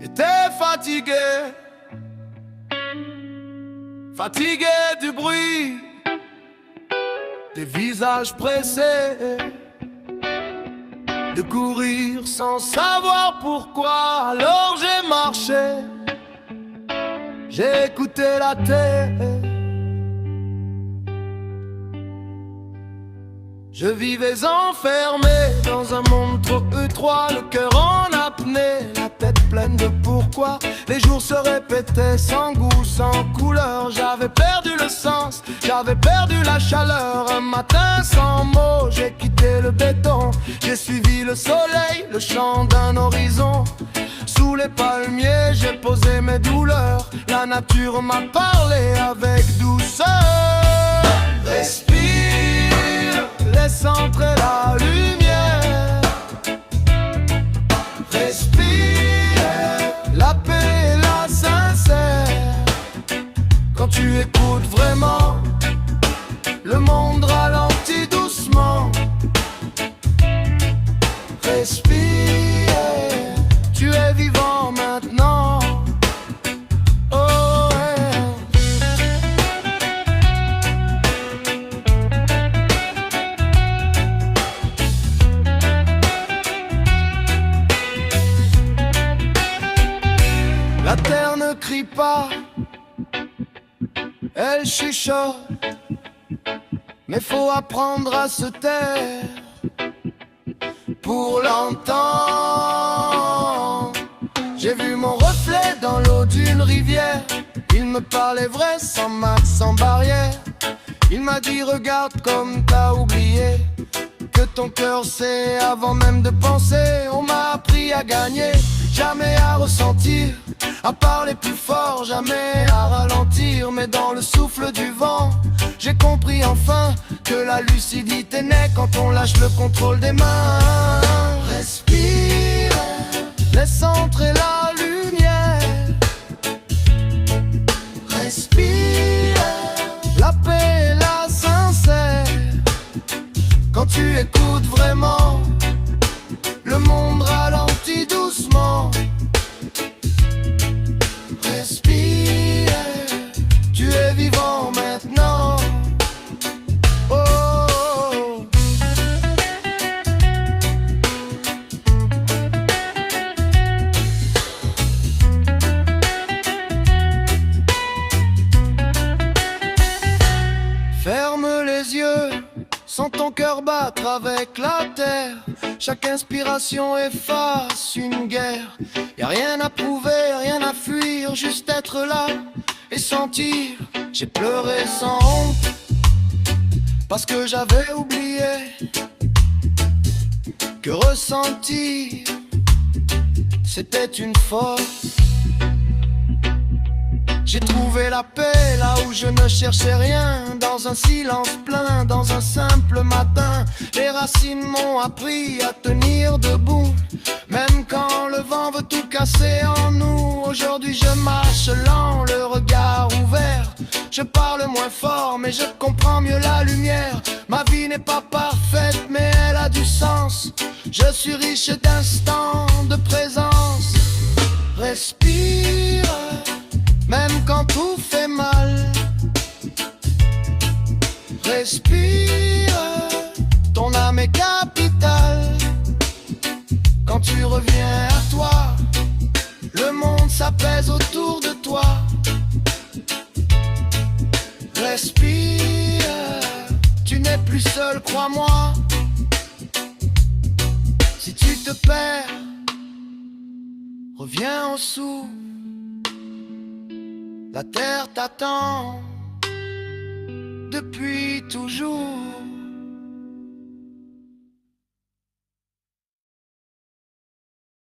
J'étais fatigué, fatigué du bruit des visages pressés, de courir sans savoir pourquoi. Alors j'ai marché, j'ai écouté la terre. Je vivais enfermé dans un monde trop étroit, le cœur en apnée, la tête pleine de pourquoi. Les jours se répétaient sans goût, sans couleur. J'avais perdu le sens, j'avais perdu la chaleur. Un matin sans mots, j'ai quitté le béton. J'ai suivi le soleil, le chant d'un horizon. Sous les palmiers, j'ai posé mes douleurs. La nature m'a parlé avec douceur. Respire, laisse entrer la lumière. Respire, la paix est là sincère. Quand tu écoutes vraiment, le monde ralentit doucement. Respire, tu es vivant maintenant. Oh yeah. La terre ne crie pas, elle chuchote, mais faut apprendre à se taire pour l'entendre. J'ai vu mon reflet dans l'eau d'une rivière. Il me parlait vrai, sans marque, sans barrière. Il m'a dit regarde comme t'as oublié que ton cœur sait avant même de penser. On m'a appris à gagner, jamais à ressentir, à parler plus fort, jamais à ralentir. Mais dans le souffle du vent, j'ai compris enfin que la lucidité naît quand on lâche le contrôle des mains. Respire, laisse entrer la lumière. Respire, la paix est là sincère. Quand tu écoutes vraiment, le monde ralentit doucement. Respire, tu es vivant maintenant. Oh, oh, oh. Ferme les yeux, sens ton cœur battre avec la terre. Chaque inspiration efface une guerre. Y'a rien à prouver, rien à fuir, juste être là et sentir. J'ai pleuré sans honte parce que j'avais oublié que ressentir c'était une force. J'ai trouvé la paix là où je ne cherchais rien, dans un silence plein, dans un simple matin. Les racines m'ont appris à tenir debout, même quand le vent veut tout casser en nous. Aujourd'hui je marche lent, le regard ouvert. Je parle moins fort mais je comprends mieux la lumière. Ma vie n'est pas parfaite mais elle a du sens. Je suis riche d'instants de présence. Respire, même quand tout fait mal. Respire, ton âme est capitale. Quand tu reviens à toi, le monde s'apaise autour de toi. Respire, tu n'es plus seul, crois-moi. Si tu te perds, reviens au souffle. La terre t'attend depuis toujours.